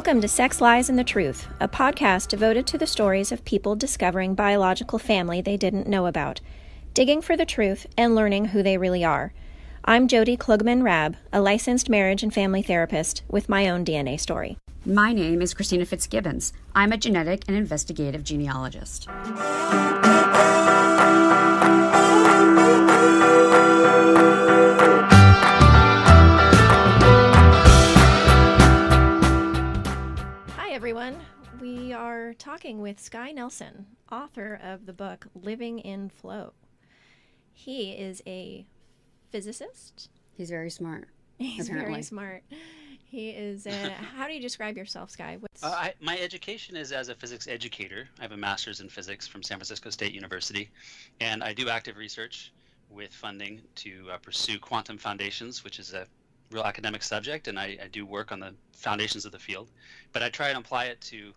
Welcome to Sex, Lies, and the Truth, a podcast devoted to the stories of people discovering biological family they didn't know about, digging for the truth, and learning who they really are. I'm Jodi Klugman-Rabb, a licensed marriage and family therapist with my own DNA story. My name is Christina Fitzgibbons. I'm a genetic and investigative genealogist. Everyone, we are talking with Skye Nelson, author of the book Living in Flow. He is a physicist. He's very smart. He's apparently. Very smart. He is how do you describe yourself, Skye? My education is as a physics educator. I have a master's in physics from San Francisco State University, and I do active research with funding to pursue quantum foundations, which is a real academic subject, and I do work on the foundations of the field, but I try and apply it to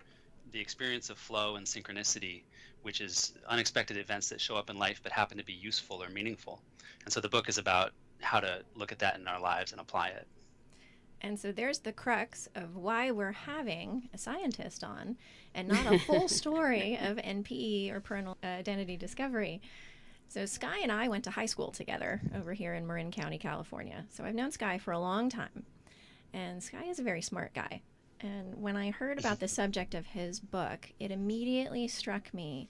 the experience of flow and synchronicity, which is unexpected events that show up in life but happen to be useful or meaningful. And so the book is about how to look at that in our lives and apply it. And so there's the crux of why we're having a scientist on and not a full story of NPE or parental identity discovery. So Skye and I went to high school together over here in Marin County, California. So I've known Skye for a long time. And Skye is a very smart guy. And when I heard about the subject of his book, it immediately struck me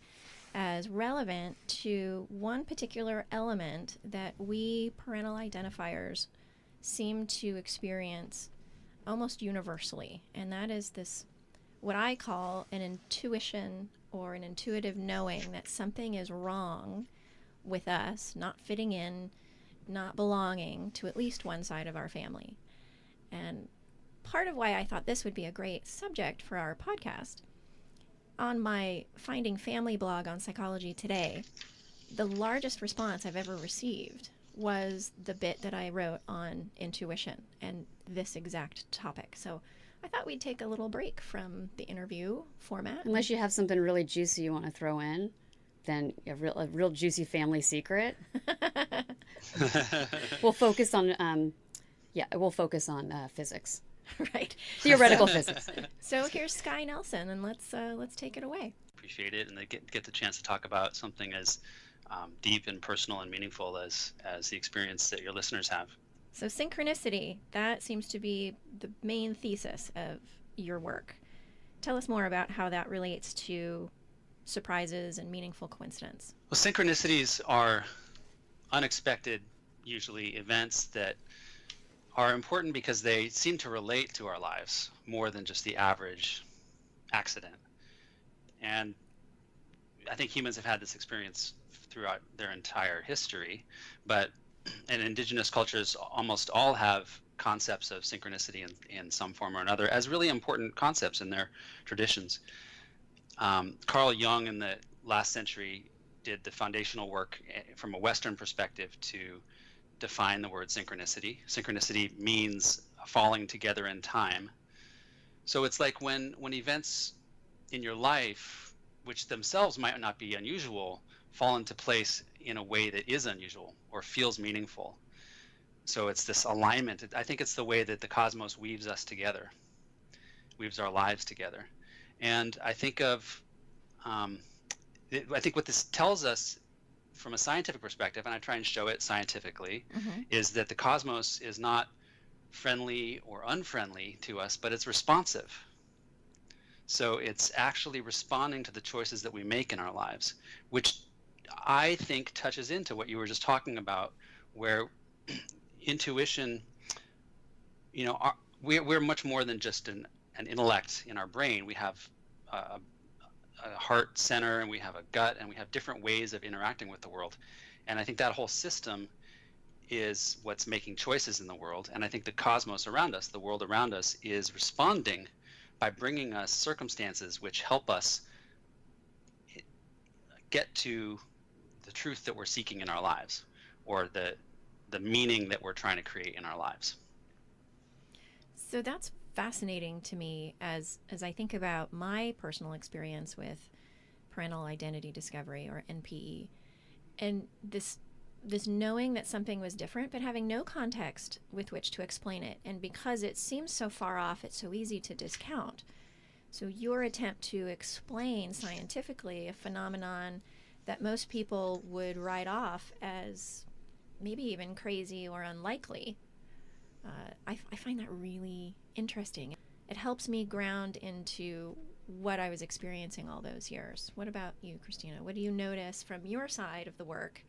as relevant to one particular element that we parental identifiers seem to experience almost universally. And that is this, what I call an intuition or an intuitive knowing that something is wrong with us, not fitting in, not belonging to at least one side of our family. And part of why I thought this would be a great subject for our podcast, on my Finding Family blog on Psychology Today, the largest response I've ever received was the bit that I wrote on intuition and this exact topic. So I thought we'd take a little break from the interview format. Unless you have something really juicy you want to throw in, then a real juicy family secret. We'll focus on physics. Right. Theoretical physics. So here's Skye Nelson, and let's take it away. Appreciate it, and I get the chance to talk about something as deep and personal and meaningful as the experience that your listeners have. So synchronicity, that seems to be the main thesis of your work. Tell us more about how that relates to surprises and meaningful coincidence. Well, synchronicities are unexpected, usually, events that are important because they seem to relate to our lives more than just the average accident. And I think humans have had this experience throughout their entire history, and indigenous cultures almost all have concepts of synchronicity in some form or another as really important concepts in their traditions. Carl Jung in the last century did the foundational work from a Western perspective to define the word synchronicity. Synchronicity means falling together in time. So it's like when events in your life, which themselves might not be unusual, fall into place in a way that is unusual or feels meaningful. So it's this alignment. I think it's the way that the cosmos weaves us together, weaves our lives together. And I think what this tells us from a scientific perspective, and I try and show it scientifically, is that the cosmos is not friendly or unfriendly to us, but it's responsive. So it's actually responding to the choices that we make in our lives, which I think touches into what you were just talking about, where intuition, we're much more than just an intellect in our brain. We have a heart center, and we have a gut, and we have different ways of interacting with the world. And I think that whole system is what's making choices in the world. And I think the cosmos around us, the world around us, is responding by bringing us circumstances which help us get to the truth that we're seeking in our lives, or the meaning that we're trying to create in our lives. So that's fascinating to me as I think about my personal experience with parental identity discovery, or NPE, and this this knowing that something was different, but having no context with which to explain it. And because it seems so far off, it's so easy to discount. So your attempt to explain scientifically a phenomenon that most people would write off as maybe even crazy or unlikely, I find that really interesting. It helps me ground into what I was experiencing all those years. What about you, Christina? What do you notice from your side of the work,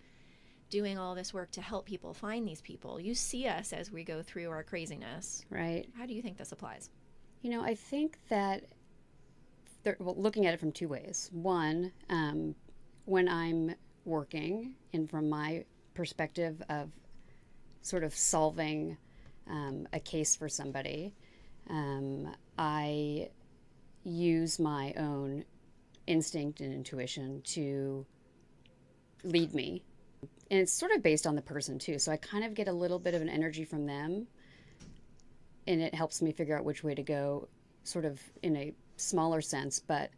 doing all this work to help people find these people? You see us as we go through our craziness. Right. How do you think this applies? I think that looking at it from two ways. One, when I'm working, and from my perspective of sort of solving a case for somebody, I use my own instinct and intuition to lead me. And it's sort of based on the person too. So I kind of get a little bit of an energy from them, and it helps me figure out which way to go, sort of in a smaller sense. But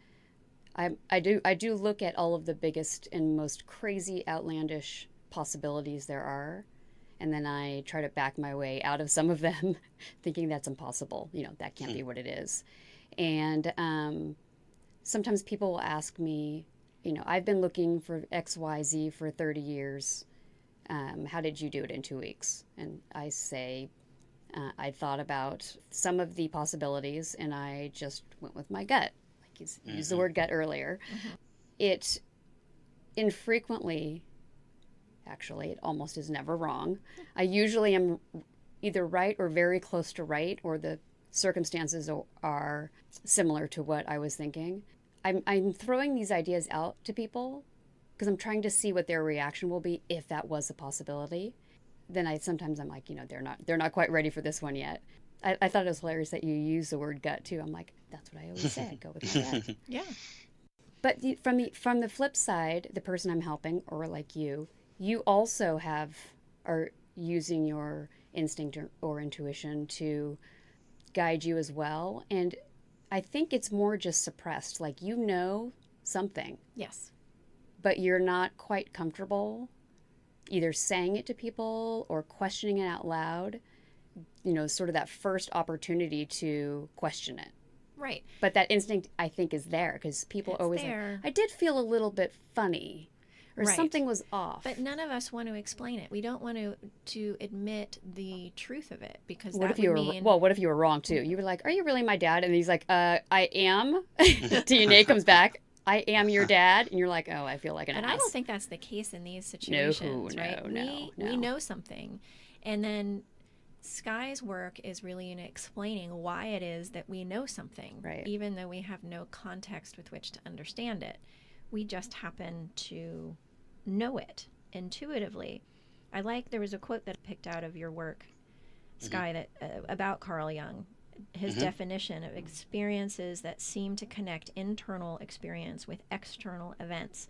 I do look at all of the biggest and most crazy, outlandish possibilities there are, and then I try to back my way out of some of them, thinking that's impossible. That can't be what it is. And sometimes people will ask me, I've been looking for XYZ for 30 years. How did you do it in 2 weeks? And I say, I thought about some of the possibilities, and I just went with my gut. Like you used the word gut earlier. It infrequently, actually, it almost is never wrong. I usually am either right or very close to right, or the circumstances are similar to what I was thinking. I'm throwing these ideas out to people because I'm trying to see what their reaction will be if that was a possibility. Then I'm like, they're not quite ready for this one yet. I thought it was hilarious that you use the word gut too. I'm like, that's what I always say. I go with my gut. Yeah. But from the flip side, the person I'm helping, or like you also are using your instinct or intuition to guide you as well. And I think it's more just suppressed, like something. Yes. But you're not quite comfortable either saying it to people or questioning it out loud, sort of that first opportunity to question it. Right. But that instinct, I think, is there because people always there. I did feel a little bit funny, or Right. something was off. But none of us want to explain it. We don't want to admit the truth of it, because what that if would mean... what if you were wrong too? You were like, "Are you really my dad?" And he's like, I am." DNA comes back, "I am your dad," and you're like, "Oh, I feel like an ass." And I don't think that's the case in these situations, right? No. We know something, and then Skye's work is really in explaining why it is that we know something, right? Even though we have no context with which to understand it. We just happen to know it intuitively. There was a quote that I picked out of your work, Skye, that about Carl Jung. His definition of experiences that seem to connect internal experience with external events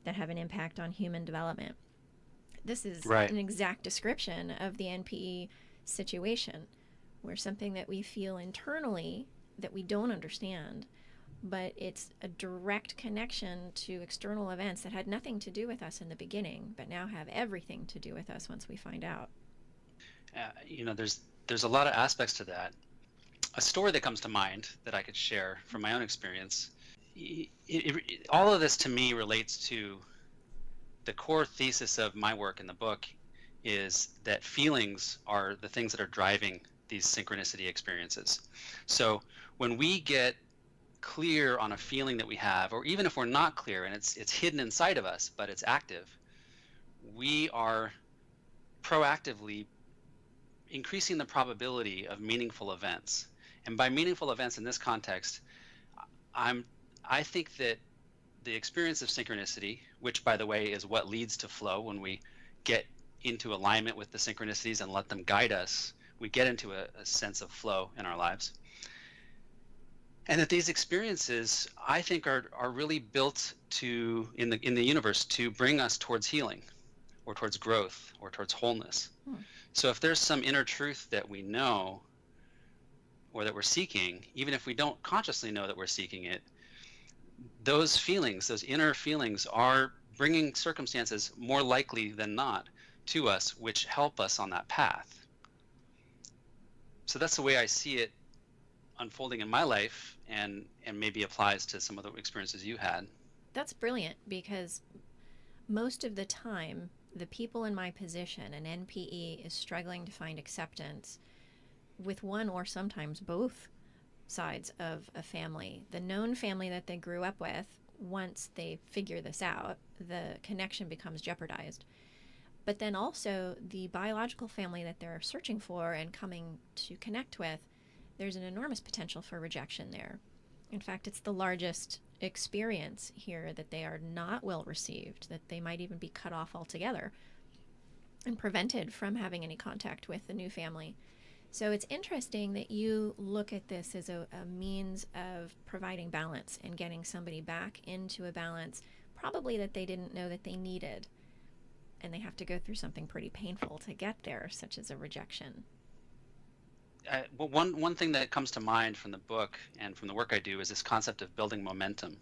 that have an impact on human development. This is an exact description of the NPE situation, where something that we feel internally that we don't understand, but it's a direct connection to external events that had nothing to do with us in the beginning, but now have everything to do with us once we find out. There's a lot of aspects to that. A story that comes to mind that I could share from my own experience, all of this to me relates to the core thesis of my work in the book, is that feelings are the things that are driving these synchronicity experiences. So when we get clear on a feeling that we have, or even if we're not clear and it's hidden inside of us, but it's active, we are proactively increasing the probability of meaningful events. And by meaningful events in this context, I think that the experience of synchronicity, which by the way is what leads to flow, when we get into alignment with the synchronicities and let them guide us, we get into a sense of flow in our lives. And that these experiences, I think, are really built in the universe to bring us towards healing, or towards growth, or towards wholeness. So if there's some inner truth that we know, or that we're seeking, even if we don't consciously know that we're seeking it, those feelings, those inner feelings, are bringing circumstances more likely than not to us which help us on that path. So that's the way I see it unfolding in my life, and maybe applies to some of the experiences you had. That's brilliant, because most of the time, the people in my position, an NPE is struggling to find acceptance with one or sometimes both sides of a family. The known family that they grew up with, once they figure this out, the connection becomes jeopardized. But then also the biological family that they're searching for and coming to connect with, there's an enormous potential for rejection there. In fact, it's the largest experience here that they are not well received, that they might even be cut off altogether and prevented from having any contact with the new family. So it's interesting that you look at this as a means of providing balance and getting somebody back into a balance, probably that they didn't know that they needed. And they have to go through something pretty painful to get there, such as a rejection. Well, one thing that comes to mind from the book and from the work I do is this concept of building momentum.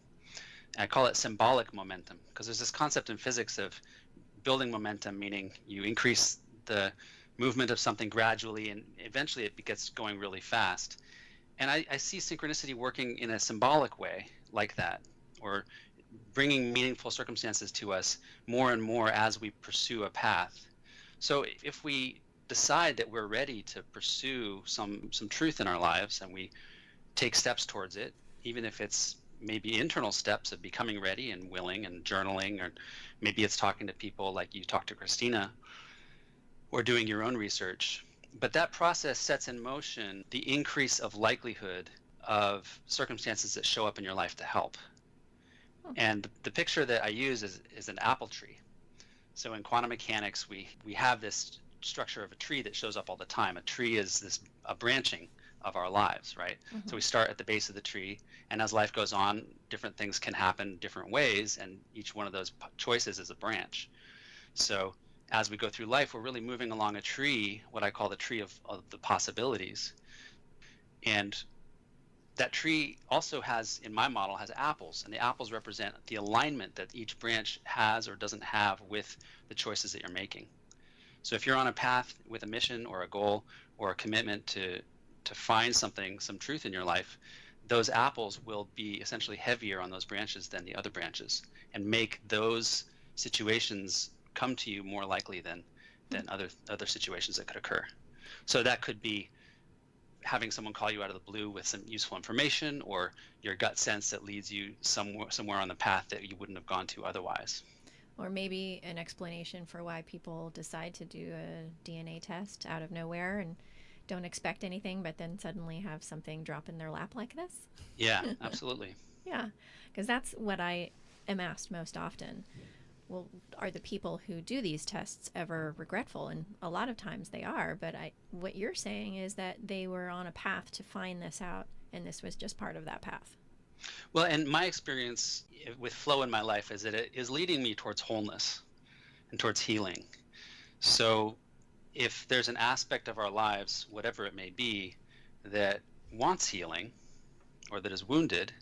I call it symbolic momentum, because there's this concept in physics of building momentum, meaning you increase the movement of something gradually and eventually it gets going really fast. And I see synchronicity working in a symbolic way like that, or bringing meaningful circumstances to us more and more as we pursue a path. So if we decide that we're ready to pursue some truth in our lives, and we take steps towards it, even if it's maybe internal steps of becoming ready and willing and journaling, or maybe it's talking to people like you talked to Christina, or doing your own research. But that process sets in motion the increase of likelihood of circumstances that show up in your life to help. And the picture that I use is an apple tree. So in quantum mechanics, we have this structure of a tree that shows up all the time. A tree is a branching of our lives, right? Mm-hmm. So we start at the base of the tree, and as life goes on, different things can happen different ways, and each one of those choices is a branch. So as we go through life, we're really moving along a tree, what I call the tree of the possibilities. And that tree also has, in my model, has apples, and the apples represent the alignment that each branch has or doesn't have with the choices that you're making. So if you're on a path with a mission or a goal or a commitment to find something, some truth in your life, those apples will be essentially heavier on those branches than the other branches, and make those situations come to you more likely than other situations that could occur. So that could be having someone call you out of the blue with some useful information, or your gut sense that leads you somewhere on the path that you wouldn't have gone to otherwise. Or maybe an explanation for why people decide to do a DNA test out of nowhere and don't expect anything, but then suddenly have something drop in their lap like this. Yeah, absolutely. Yeah, because that's what I am asked most often. Well, are the people who do these tests ever regretful? And a lot of times they are, but what you're saying is that they were on a path to find this out, and this was just part of that path. Well, and my experience with flow in my life is that it is leading me towards wholeness and towards healing. So if there's an aspect of our lives, whatever it may be, that wants healing or that is wounded,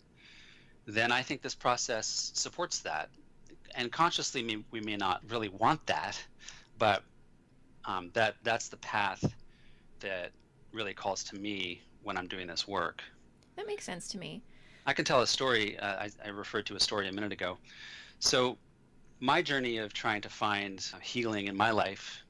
then I think this process supports that. And consciously, we may not really want that, but that's the path that really calls to me when I'm doing this work. That makes sense to me. I can tell a story. I referred to a story a minute ago. So my journey of trying to find healing in my life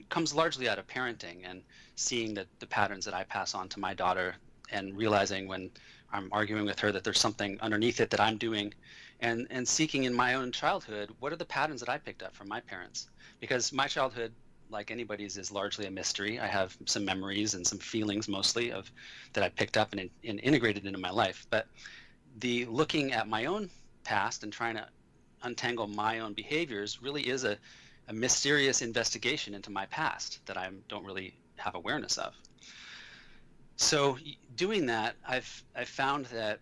comes largely out of parenting and seeing the patterns that I pass on to my daughter, and realizing when I'm arguing with her that there's something underneath it that I'm doing, and seeking in my own childhood, what are the patterns that I picked up from my parents? Because my childhood, like anybody's, is largely a mystery. I have some memories and some feelings mostly that I picked up and integrated into my life. But the looking at my own past and trying to untangle my own behaviors really is a mysterious investigation into my past that I don't really have awareness of. So doing that, I've found that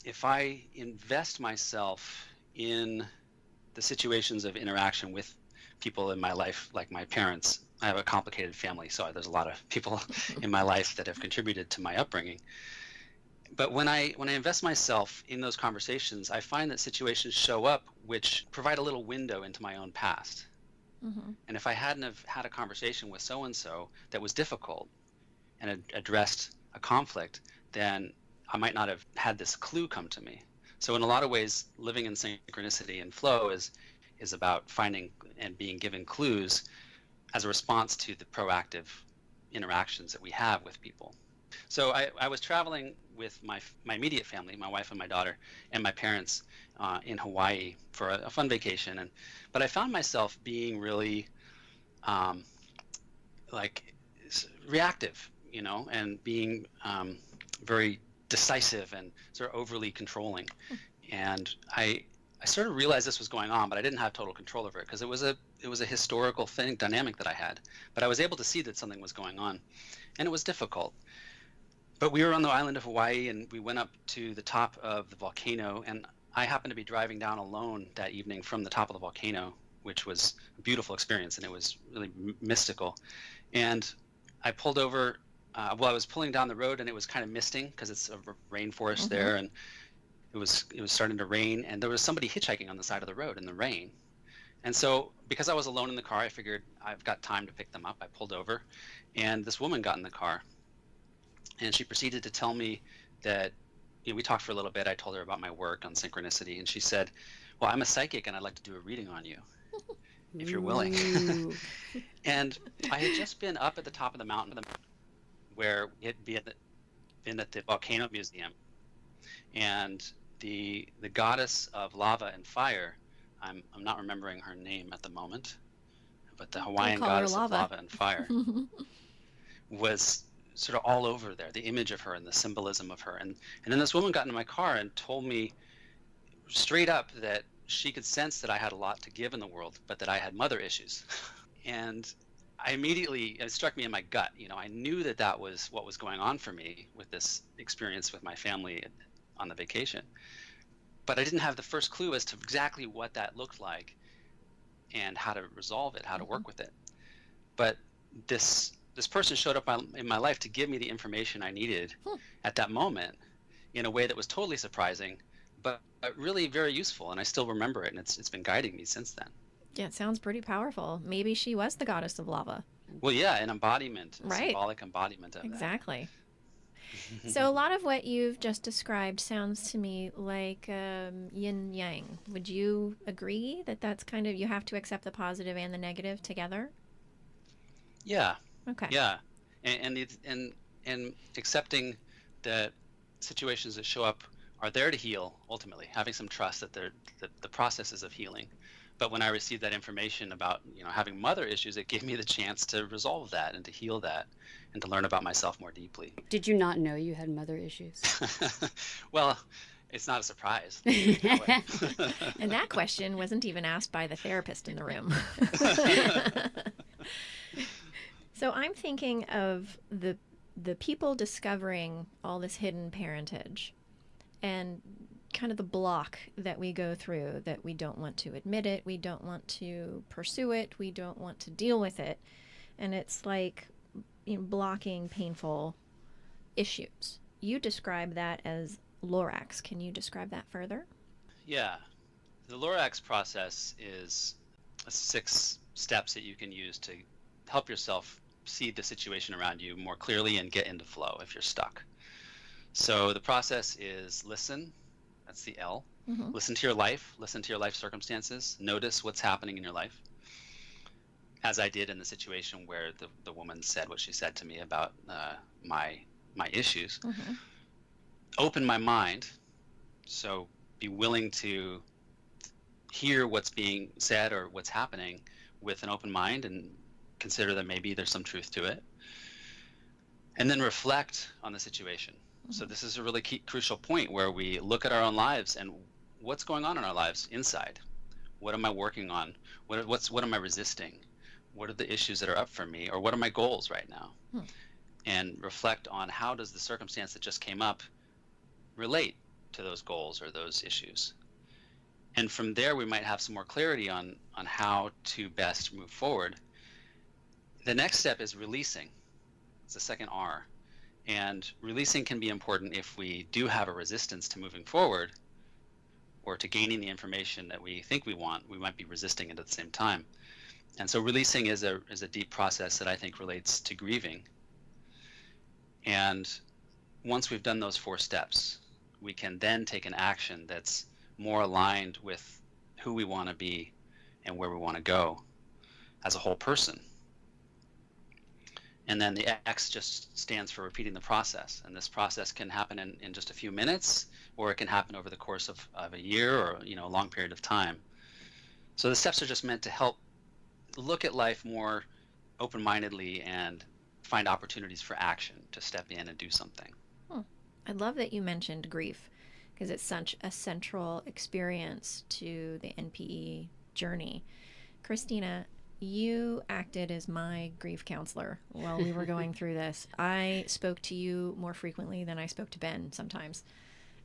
if I invest myself in the situations of interaction with people in my life, like my parents, I have a complicated family, so there's a lot of people in my life that have contributed to my upbringing. But when I invest myself in those conversations, I find that situations show up which provide a little window into my own past. And if I hadn't have had a conversation with so-and-so that was difficult and addressed a conflict, then I might not have had this clue come to me. So in a lot of ways, living in synchronicity and flow is about finding and being given clues as a response to the proactive interactions that we have with people. So I was traveling with my immediate family, my wife and my daughter, and my parents in Hawaii for a fun vacation. But I found myself being really like reactive, you know, and being very decisive and sort of overly controlling. And I sort of realized this was going on, but I didn't have total control over it because it was a historical dynamic that I had. But I was able to see that something was going on, and it was difficult. But we were on the island of Hawaii, and we went up to the top of the volcano, and I happened to be driving down alone that evening from the top of the volcano, which was a beautiful experience, and it was really mystical. And I pulled over. I was pulling down the road, and it was kind of misting because it's a rainforest there, and it was starting to rain, and there was somebody hitchhiking on the side of the road in the rain. And so because I was alone in the car, I figured I've got time to pick them up. I pulled over, and this woman got in the car, and she proceeded to tell me that, you know, we talked for a little bit. I told her about my work on synchronicity, and she said, well, I'm a psychic, and I'd like to do a reading on you if you're willing. And I had just been up at the top of the mountain where it'd been at the Volcano Museum, and the goddess of lava and fire, I'm not remembering her name at the moment, but the Hawaiian goddess of lava and fire was sort of all over there, the image of her and the symbolism of her. And then this woman got into my car and told me straight up that she could sense that I had a lot to give in the world, but that I had mother issues. And it struck me in my gut. You know, I knew that was what was going on for me with this experience with my family on the vacation. But I didn't have the first clue as to exactly what that looked like and how to resolve it, how to work with it. But this person showed up in my life to give me the information I needed at that moment in a way that was totally surprising, but really very useful. And I still remember it, and it's been guiding me since then. Yeah, it sounds pretty powerful. Maybe she was the goddess of lava. Well, yeah, an embodiment, a right. symbolic embodiment of exactly. So a lot of what you've just described sounds to me like yin yang. Would you agree that that's kind of, you have to accept the positive and the negative together? Yeah. Okay. Yeah, and accepting that situations that show up are there to heal. Ultimately, having some trust that the processes of healing. But when I received that information about, you know, having mother issues, it gave me the chance to resolve that and to heal that and to learn about myself more deeply. Did you not know you had mother issues? Well, it's not a surprise. And that question wasn't even asked by the therapist in the room. So I'm thinking of the people discovering all this hidden parentage and kind of the block that we go through, that we don't want to admit it, we don't want to pursue it, we don't want to deal with it. And it's like, you know, blocking painful issues. You describe that as LORRAX. Can you describe that further? Yeah. The LORRAX process is 6 steps that you can use to help yourself see the situation around you more clearly and get into flow if you're stuck. So the process is listen. That's the L. Listen to your life. Listen to your life circumstances. Notice what's happening in your life. As I did in the situation where the woman said what she said to me about my issues. Open my mind. So be willing to hear what's being said or what's happening with an open mind and consider that maybe there's some truth to it. And then reflect on the situation. So this is a really crucial point where we look at our own lives and what's going on in our lives inside. What am I working on? What am I resisting? What are the issues that are up for me? Or what are my goals right now? And reflect on how does the circumstance that just came up relate to those goals or those issues. And from there, we might have some more clarity on how to best move forward. The next step is releasing. It's the second R. And releasing can be important if we do have a resistance to moving forward or to gaining the information that we think we want. We might be resisting it at the same time. And so releasing is a deep process that I think relates to grieving. And once we've done those 4 steps, we can then take an action that's more aligned with who we want to be and where we want to go as a whole person. And then the X just stands for repeating the process. And this process can happen in just a few minutes, or it can happen over the course of a year, or a long period of time. So the steps are just meant to help look at life more open-mindedly and find opportunities for action to step in and do something. I love that you mentioned grief, because it's such a central experience to the NPE journey. Christina, you acted as my grief counselor while we were going through this. I spoke to you more frequently than I spoke to Ben sometimes.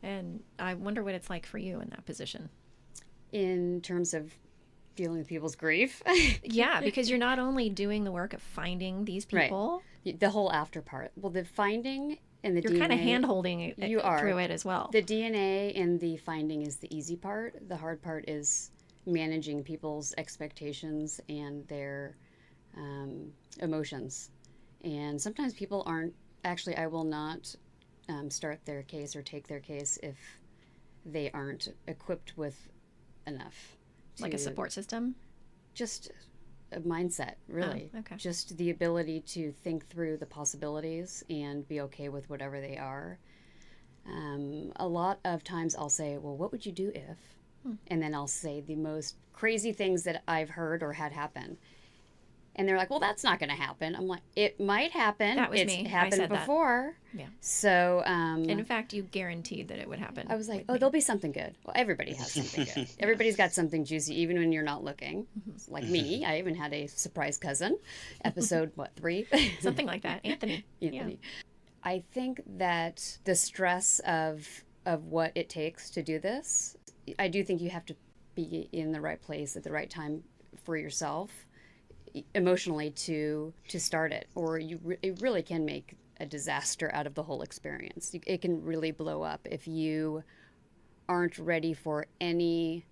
And I wonder what it's like for you in that position. In terms of dealing with people's grief? Yeah, because you're not only doing the work of finding these people. Right. The whole after part. Well, the finding and the you're DNA. You're kind of hand-holding through it as well. The DNA and the finding is the easy part. The hard part is managing people's expectations and their emotions. And sometimes people aren't, actually, I will not start their case or take their case if they aren't equipped with enough. Like a support system? Just a mindset, really. Oh, okay. Just the ability to think through the possibilities and be okay with whatever they are. A lot of times I'll say, well, what would you do if? And then I'll say the most crazy things that I've heard or had happen. And they're like, well, that's not going to happen. I'm like, it might happen. That was it's me. happened before. That. Yeah. So, and in fact, you guaranteed that it would happen. I was like, oh, there'll be something good. Well, everybody has something good. Everybody's got something juicy, even when you're not looking. Like me, I even had a surprise cousin. Episode, 3? Something like that. Anthony. Yeah. I think that the stress of what it takes to do this, I do think you have to be in the right place at the right time for yourself emotionally to start it, or it really can make a disaster out of the whole experience. It can really blow up if you aren't ready for any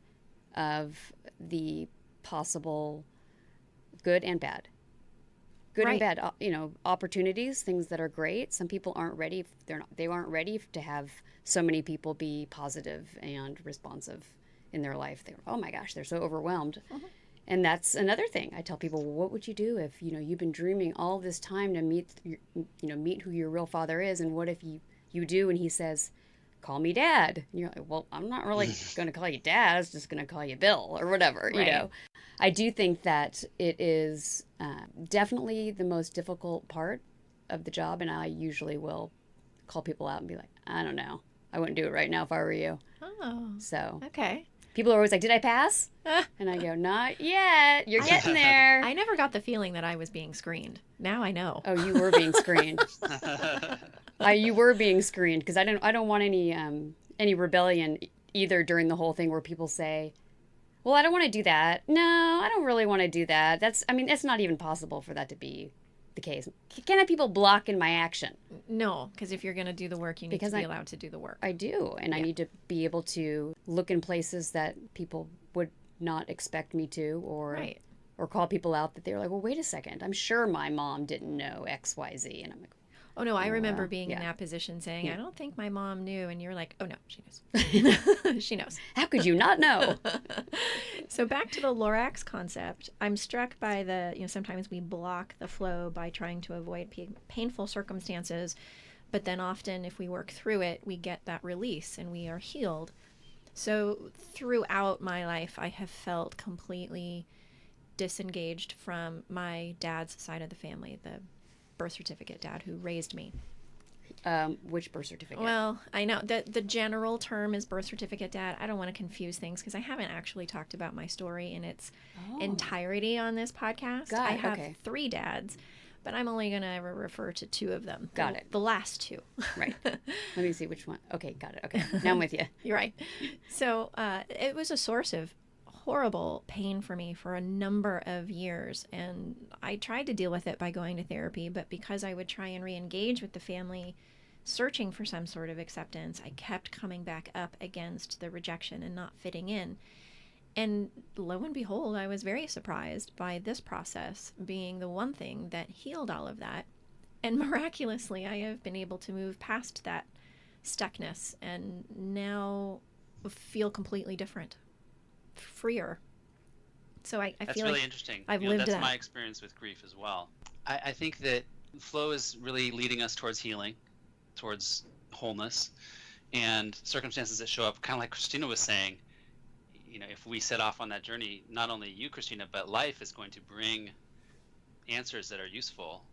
of the possible good and bad. Good and bad, opportunities, things that are great. Some people aren't ready. They aren't ready to have so many people be positive and responsive in their life. Oh my gosh, they're so overwhelmed. And that's another thing. I tell people, well, what would you do if, you've been dreaming all this time to meet who your real father is, and what if you do and he says, call me Dad? And you're like, well, I'm not really going to call you Dad. I was just going to call you Bill or whatever, I do think that it is definitely the most difficult part of the job, and I usually will call people out and be like, I don't know. I wouldn't do it right now if I were you. Oh. So. Okay. People are always like, did I pass? And I go, not yet. You're getting there. I never got the feeling that I was being screened. Now I know. Oh, you were being screened. You were being screened, because I don't want any rebellion either during the whole thing where people say, well, I don't want to do that. No, I don't really want to do that. It's not even possible for that to be the case. Can have people block in my action? No, because if you're going to do the work, you need to be allowed to do the work. I do, and I need to be able to look in places that people would not expect me to, or call people out that they're like, well, wait a second, I'm sure my mom didn't know X, Y, Z, and I'm like, oh no, I remember being in that position saying, I don't think my mom knew, and you're like, oh no, she knows. She knows. How could you not know? So back to the LORRAX concept, I'm struck by sometimes we block the flow by trying to avoid painful circumstances, but then often if we work through it, we get that release and we are healed. So throughout my life, I have felt completely disengaged from my dad's side of the family, the birth certificate dad who raised me. Which birth certificate? Well, I know that the general term is birth certificate dad. I don't want to confuse things because I haven't actually talked about my story in its entirety on this podcast. I have 3 dads, but I'm only going to ever refer to 2 of them. Got it. The last 2. Right. Let me see which one. Okay, got it. Okay, now I'm with you. You're right. So it was a source of horrible pain for me for a number of years, and I tried to deal with it by going to therapy, but because I would try and re-engage with the family searching for some sort of acceptance, I kept coming back up against the rejection and not fitting in. And lo and behold, I was very surprised by this process being the one thing that healed all of that. And miraculously, I have been able to move past that stuckness and now feel completely different, freer. So I That's feel really like interesting. I've lived that's that. my experience with grief as well. I think that flow is really leading us towards healing, towards wholeness, and circumstances that show up, kind of like Christina was saying, if we set off on that journey, not only you, Christina, but life is going to bring answers that are useful.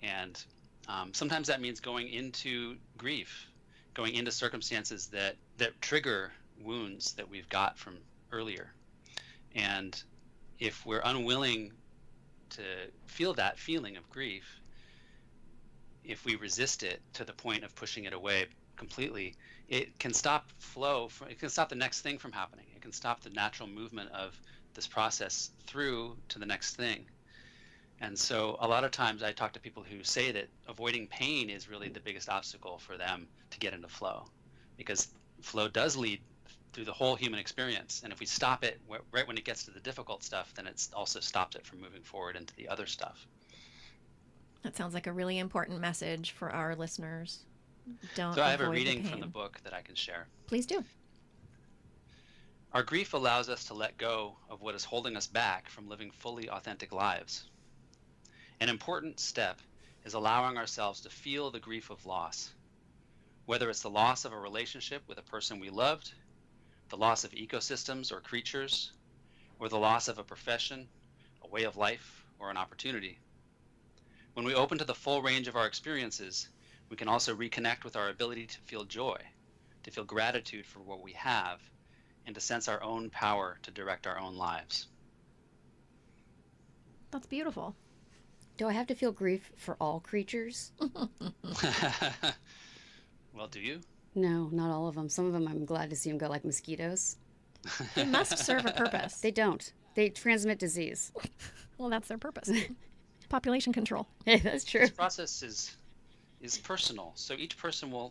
And sometimes that means going into grief, going into circumstances that trigger wounds that we've got from earlier. And if we're unwilling to feel that feeling of grief, if we resist it to the point of pushing it away completely, it can stop flow. It can stop the next thing from happening. It can stop the natural movement of this process through to the next thing. And so a lot of times I talk to people who say that avoiding pain is really the biggest obstacle for them to get into flow, because flow does lead through the whole human experience. And if we stop it right when it gets to the difficult stuff, then it also stops it from moving forward into the other stuff. That sounds like a really important message for our listeners. Don't So I have a avoid the reading from pain. the book that I can share. Please do. Our grief allows us to let go of what is holding us back from living fully authentic lives. An important step is allowing ourselves to feel the grief of loss, whether it's the loss of a relationship with a person we loved, the loss of ecosystems or creatures, or the loss of a profession, a way of life, or an opportunity. When we open to the full range of our experiences, we can also reconnect with our ability to feel joy, to feel gratitude for what we have, and to sense our own power to direct our own lives. That's beautiful. Do I have to feel grief for all creatures? Well, do you? No, not all of them. Some of them I'm glad to see them go, like mosquitoes. They must serve a purpose. They don't. They transmit disease. Well, that's their purpose. Population control. Yeah, that's true. This process is personal. So each person we're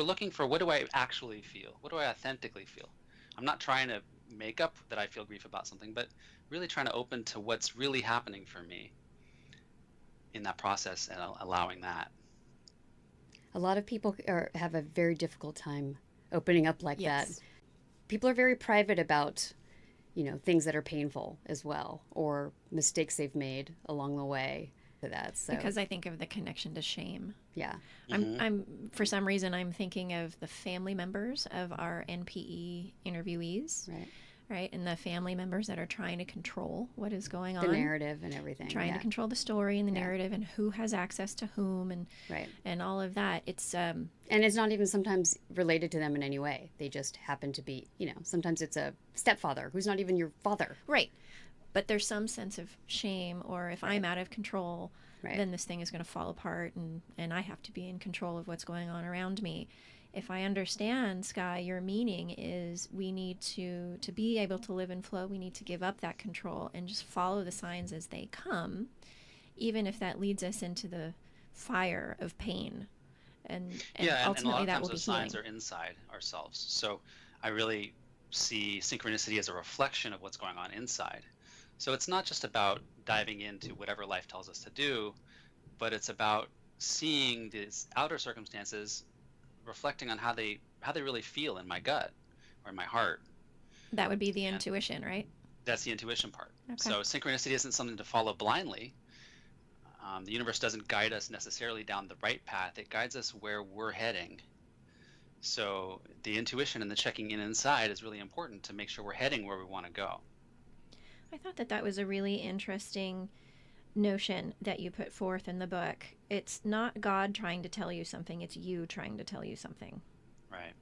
looking for, what do I actually feel? What do I authentically feel? I'm not trying to make up that I feel grief about something, but really trying to open to what's really happening for me in that process and allowing that. A lot of people have a very difficult time opening up like that. People are very private about, things that are painful as well, or mistakes they've made along the way to that. So Because I think of the connection to shame. yeah. I'm for some reason I'm thinking of the family members of our NPE interviewees, right? And the family members that are trying to control what is going on, The narrative and everything. trying to control the story and the narrative and who has access to whom and all of that. It's And it's not even sometimes related to them in any way. They just happen to be, sometimes it's a stepfather who's not even your father. right. But there's some sense of shame, or if I'm out of control, then this thing is going to fall apart, and I have to be in control of what's going on around me. If I understand, Sky, your meaning is we need to be able to live in flow, we need to give up that control and just follow the signs as they come, even if that leads us into the fire of pain. And ultimately and a lot of that times will be those healing. signs are inside ourselves. So I really see synchronicity as a reflection of what's going on inside. So it's not just about diving into whatever life tells us to do, but it's about seeing these outer circumstances reflecting on how they really feel in my gut or in my heart. That would be the intuition, right? That's the intuition part. Okay. So synchronicity isn't something to follow blindly. The universe doesn't guide us necessarily down the right path. It guides us where we're heading. So the intuition and the checking in inside is really important to make sure we're heading where we want to go. I thought that was a really interesting notion that you put forth in the book. It's not God trying to tell you something, it's you trying to tell you something. Right.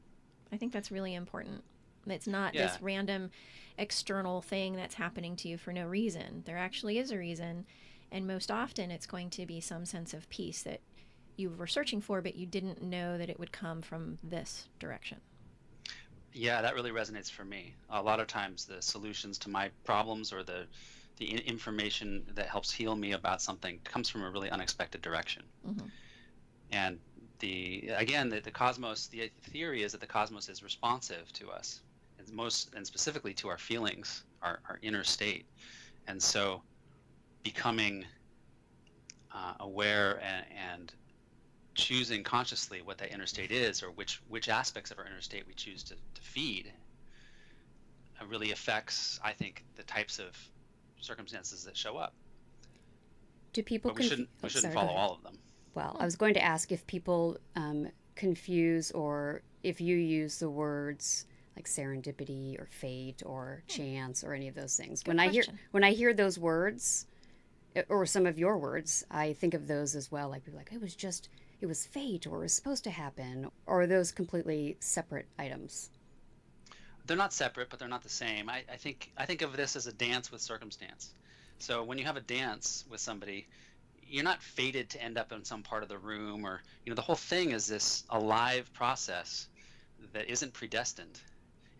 I think that's really important. It's not this random external thing that's happening to you for no reason. There actually is a reason, and most often it's going to be some sense of peace that you were searching for, but you didn't know that it would come from this direction. Yeah, that really resonates for me. A lot of times the solutions to my problems or the information that helps heal me about something comes from a really unexpected direction. Mm-hmm. And the cosmos, the theory is that the cosmos is responsive to us. most and specifically to our feelings, our inner state. And so becoming aware and choosing consciously what that inner state is, or which aspects of our inner state we choose to feed, really affects, I think, the types of circumstances that show up. Do people But we shouldn't follow all of them. Well, I was going to ask if people confuse, or if you use the words like serendipity or fate or chance or any of those things. Good question. When I hear those words, or some of your words, I think of those as well. Like, people like, it was fate, or it was supposed to happen, or are those completely separate items? They're not separate, but they're not the same. I think of this as a dance with circumstance. So when you have a dance with somebody, you're not fated to end up in some part of the room, or the whole thing is this alive process that isn't predestined,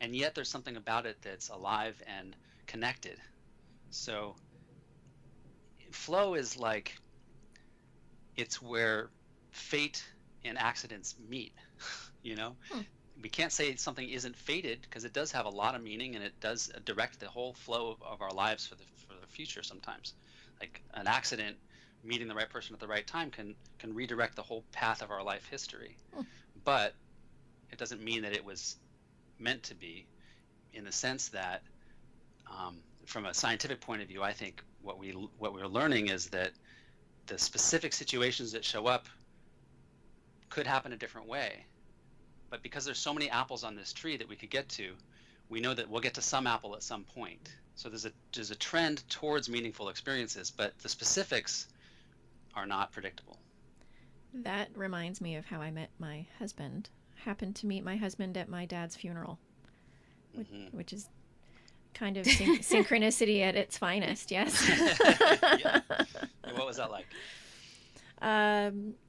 and yet there's something about it that's alive and connected. So flow is like, it's where fate and accidents meet. We can't say something isn't fated, because it does have a lot of meaning, and it does direct the whole flow of our lives for the future sometimes. Like an accident, meeting the right person at the right time can redirect the whole path of our life history. But it doesn't mean that it was meant to be, in the sense that from a scientific point of view, I think what we're learning is that the specific situations that show up could happen a different way. But because there's so many apples on this tree that we could get to, we know that we'll get to some apple at some point. So there's a trend towards meaningful experiences, but the specifics are not predictable. That reminds me of how I met my husband. Happened to meet my husband at my dad's funeral, which is kind of synchronicity at its finest, yes. Yeah. What was that like?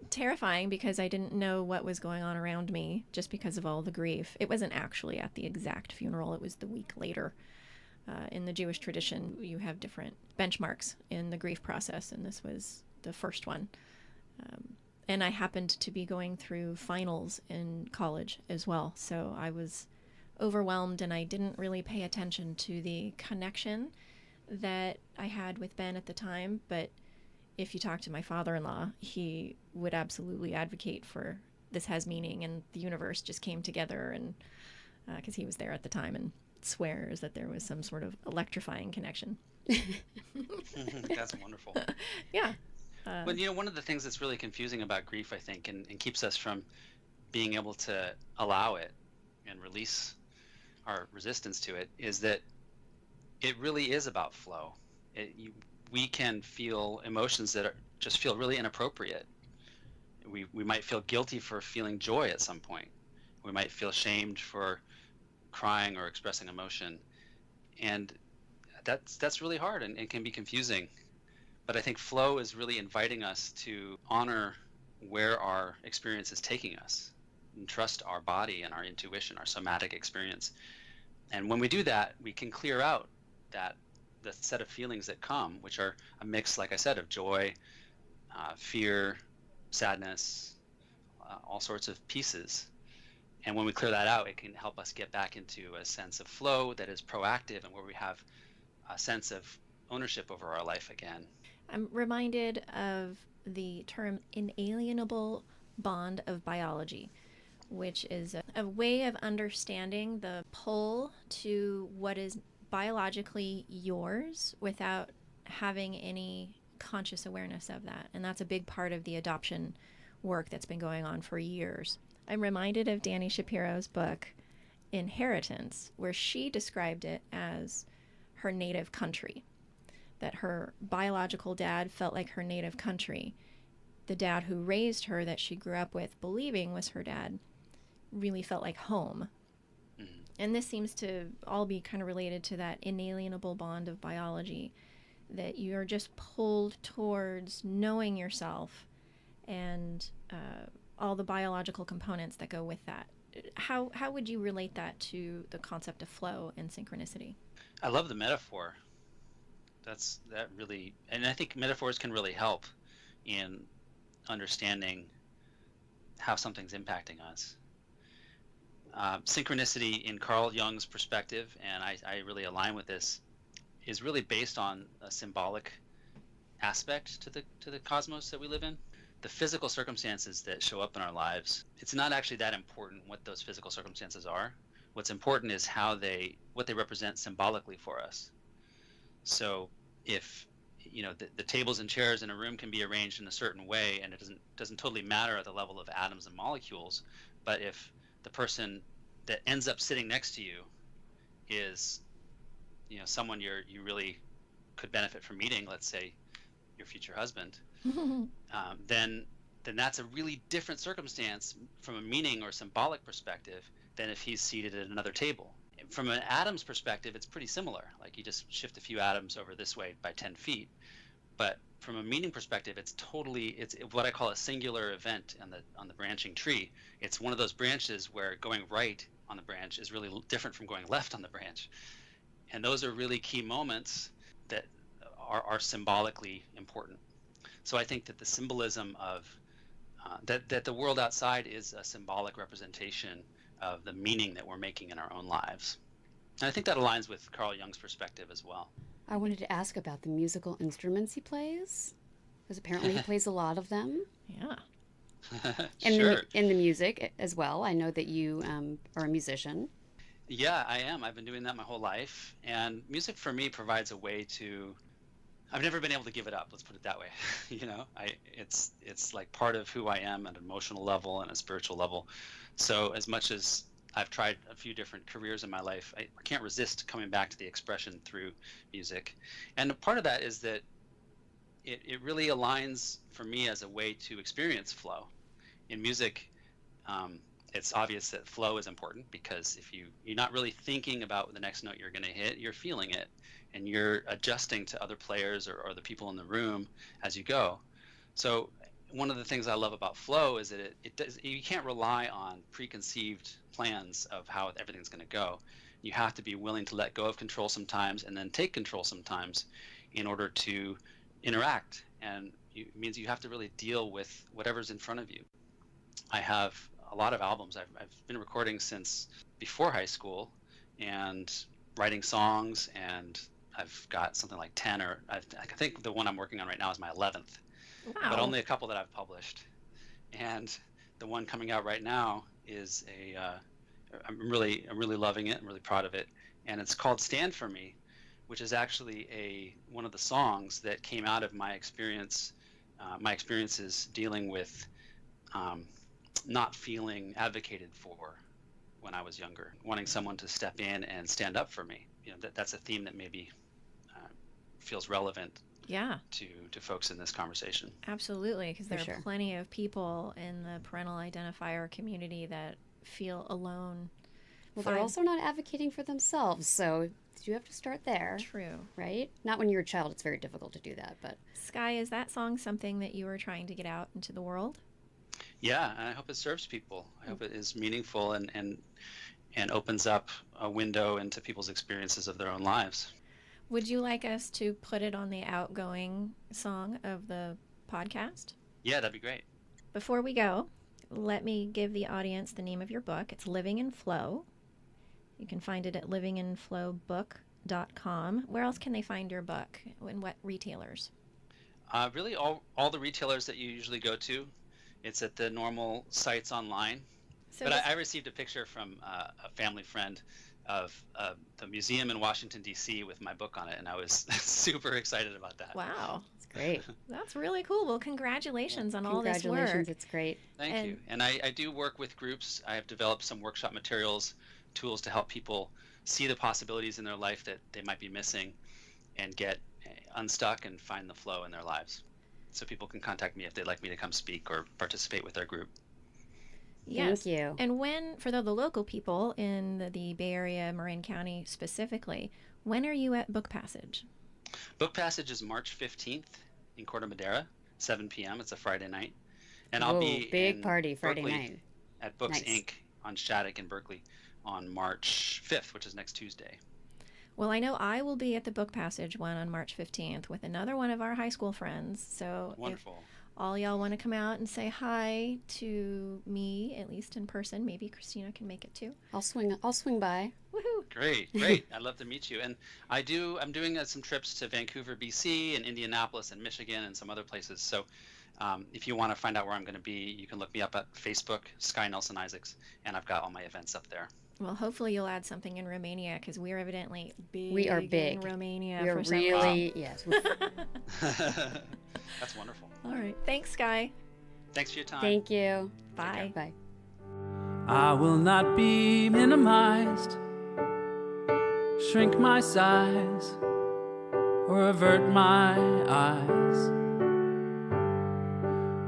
Terrifying, because I didn't know what was going on around me, just because of all the grief. It wasn't actually at the exact funeral. It was the week later. In the Jewish tradition, you have different benchmarks in the grief process, and this was the first one. And I happened to be going through finals in college as well, so I was overwhelmed, and I didn't really pay attention to the connection that I had with Ben at the time. But if you talk to my father-in-law, he would absolutely advocate for this has meaning, and the universe just came together, and because he was there at the time, and swears that there was some sort of electrifying connection. That's wonderful. Yeah. But one of the things that's really confusing about grief, I think, and keeps us from being able to allow it and release our resistance to it, is that it really is about flow. We can feel emotions that just feel really inappropriate. We might feel guilty for feeling joy at some point. We might feel shamed for crying or expressing emotion, and that's really hard and can be confusing. But I think flow is really inviting us to honor where our experience is taking us, and trust our body and our intuition, our somatic experience. And when we do that, we can clear out the set of feelings that come, which are a mix, like I said, of joy, fear, sadness, all sorts of pieces. And when we clear that out, it can help us get back into a sense of flow that is proactive, and where we have a sense of ownership over our life again. I'm reminded of the term inalienable bond of biology, which is a way of understanding the pull to what is biologically yours without having any conscious awareness of that. And that's a big part of the adoption work that's been going on for years. I'm reminded of Dani Shapiro's book, Inheritance, where she described it as her native country, that her biological dad felt like her native country. The dad who raised her, that she grew up with believing was her dad, really felt like home. And this seems to all be kind of related to that inalienable bond of biology, that you're just pulled towards knowing yourself and all the biological components that go with that. How would you relate that to the concept of flow and synchronicity? I love the metaphor. That really, and I think metaphors can really help in understanding how something's impacting us. Synchronicity in Carl Jung's perspective, and I really align with this, is really based on a symbolic aspect to the cosmos that we live in. The physical circumstances that show up in our lives, it's not actually that important what those physical circumstances are. What's important is what they represent symbolically for us. So if the tables and chairs in a room can be arranged in a certain way, and it doesn't totally matter at the level of atoms and molecules, but if the person that ends up sitting next to you is someone you really could benefit from meeting, let's say your future husband, then that's a really different circumstance from a meaning or symbolic perspective than if he's seated at another table. From an atoms perspective, it's pretty similar. Like you just shift a few atoms over this way by 10 feet. But from a meaning perspective, it's what I call a singular event on the branching tree. It's one of those branches where going right on the branch is really different from going left on the branch. And those are really key moments that are symbolically important. So I think that the symbolism of that the world outside is a symbolic representation of the meaning that we're making in our own lives. And I think that aligns with Carl Jung's perspective as well. I wanted to ask about the musical instruments he plays, because apparently he plays a lot of them. Yeah. And Sure. in the music as well. I know that you are a musician. Yeah, I am. I've been doing that my whole life. And music for me provides a way to, I've never been able to give it up. Let's put it that way. It's like part of who I am at an emotional level and a spiritual level. So as much as I've tried a few different careers in my life, I can't resist coming back to the expression through music. And part of that is that it really aligns for me as a way to experience flow. In music, it's obvious that flow is important, because if you're not really thinking about the next note you're going to hit, you're feeling it, and you're adjusting to other players or the people in the room as you go. So one of the things I love about flow is that you can't rely on preconceived plans of how everything's going to go. You have to be willing to let go of control sometimes and then take control sometimes in order to interact. And it means you have to really deal with whatever's in front of you. I have a lot of albums. I've been recording since before high school and writing songs, and I've got something like 10, or I think the one I'm working on right now is my 11th. Wow. But only a couple that I've published. And the one coming out right now is I'm really loving it. I'm really proud of it. And it's called Stand For Me, which is actually one of the songs that came out of my experiences dealing with not feeling advocated for when I was younger, wanting someone to step in and stand up for me. That's a theme that maybe feels relevant to folks in this conversation. Absolutely, because there For are sure. plenty of people in the parental identifier community that feel alone. Well, they're also not advocating for themselves, so you have to start there. True. Right? Not when you're a child, it's very difficult to do that, but... Sky, is that song something that you were trying to get out into the world? Yeah, and I hope it serves people. I hope it is meaningful and opens up a window into people's experiences of their own lives. Would you like us to put it on the outgoing song of the podcast? Yeah, that'd be great. Before we go, let me give the audience the name of your book. It's Living in Flow. You can find it at livinginflowbook.com. Where else can they find your book? And what retailers? Really, all the retailers that you usually go to. It's at the normal sites online. So But I received a picture from a family friend of the museum in Washington, D.C. with my book on it, and I was super excited about that. Wow. It's great. That's really cool. Well, congratulations on all this Congratulations, work. it's great. Thank you. And I do work with groups. I have developed some workshop materials, tools to help people see the possibilities in their life that they might be missing and get unstuck and find the flow in their lives. So people can contact me if they'd like me to come speak or participate with their group. Yes. Thank you. And when, for the local people in the Bay Area, Marin County specifically, when are you at Book Passage? Book Passage is March 15th in Corte Madera, 7 p.m. It's a Friday night. And I'll be big in party Friday Berkeley night. at Books Nice. Inc. on Shattuck in Berkeley on March 5th, which is next Tuesday. Well, I know I will be at the Book Passage one on March 15th with another one of our high school friends. So Wonderful. all y'all want to come out and say hi to me, at least in person. Maybe Christina can make it too. I'll swing by. Woohoo! Great. I'd love to meet you. And I'm doing some trips to Vancouver, BC, and Indianapolis and Michigan and some other places. So if you want to find out where I'm going to be, you can look me up at Facebook, Sky Nelson Isaacs, and I've got all my events up there. Well, hopefully you'll add something in Romania, because we're evidently big. We are big in Romania. We are for some really, reason. yes. That's wonderful. All right. Thanks, Sky. Thanks for your time. Thank you. Bye. Bye. I will not be minimized, shrink my size, or avert my eyes.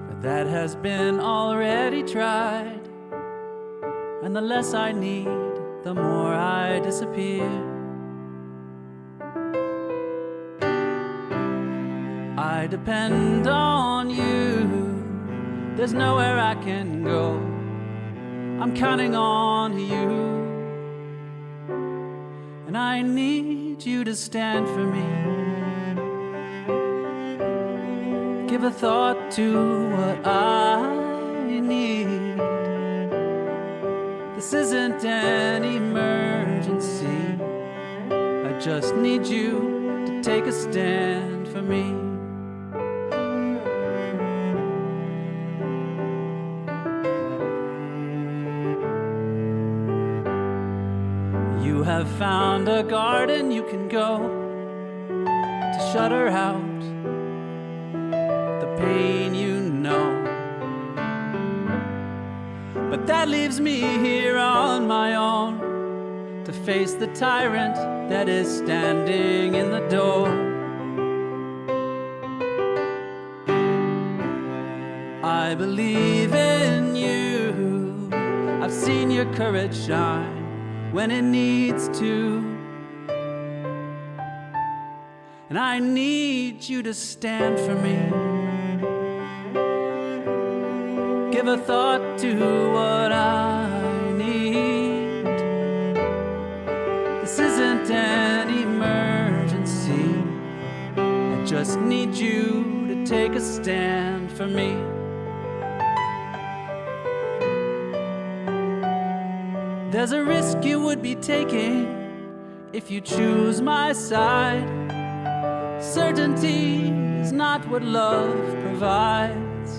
For that has been already tried, and the less I need, the more I disappear. I depend on you, there's nowhere I can go. I'm counting on you, and I need you to stand for me. Give a thought to what I need. This isn't an emergency. I just need you to take a stand for me. You have found a garden you can go to shut her out, the pain you know. But that leaves me here on my own to face the tyrant that is standing in the door. I believe in you, I've seen your courage shine when it needs to, and I need you to stand for me. Give a thought to what I need. This isn't an emergency. I just need you to take a stand for me. There's a risk you would be taking if you choose my side. Certainty is not what love provides,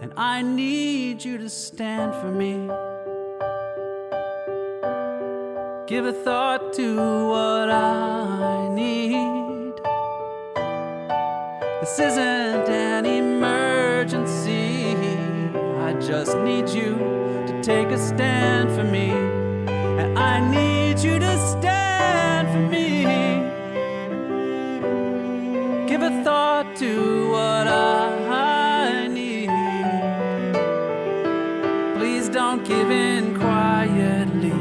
and I need you to stand for me. Give a thought to what I need. This isn't an emergency. I just need you to take a stand for me, and I need you to stand for me. Give a thought to what I need. Please don't give in quietly.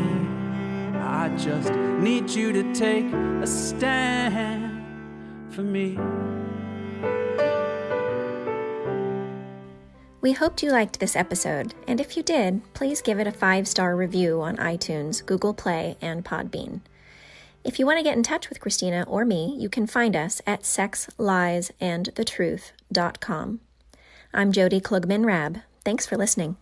I just need you to take a stand for me. We hoped you liked this episode, and if you did, please give it a 5-star review on iTunes, Google Play, and Podbean. If you want to get in touch with Christina or me, you can find us at sexliesandthetruth.com. I'm Jodi Klugman-Rabb. Thanks for listening.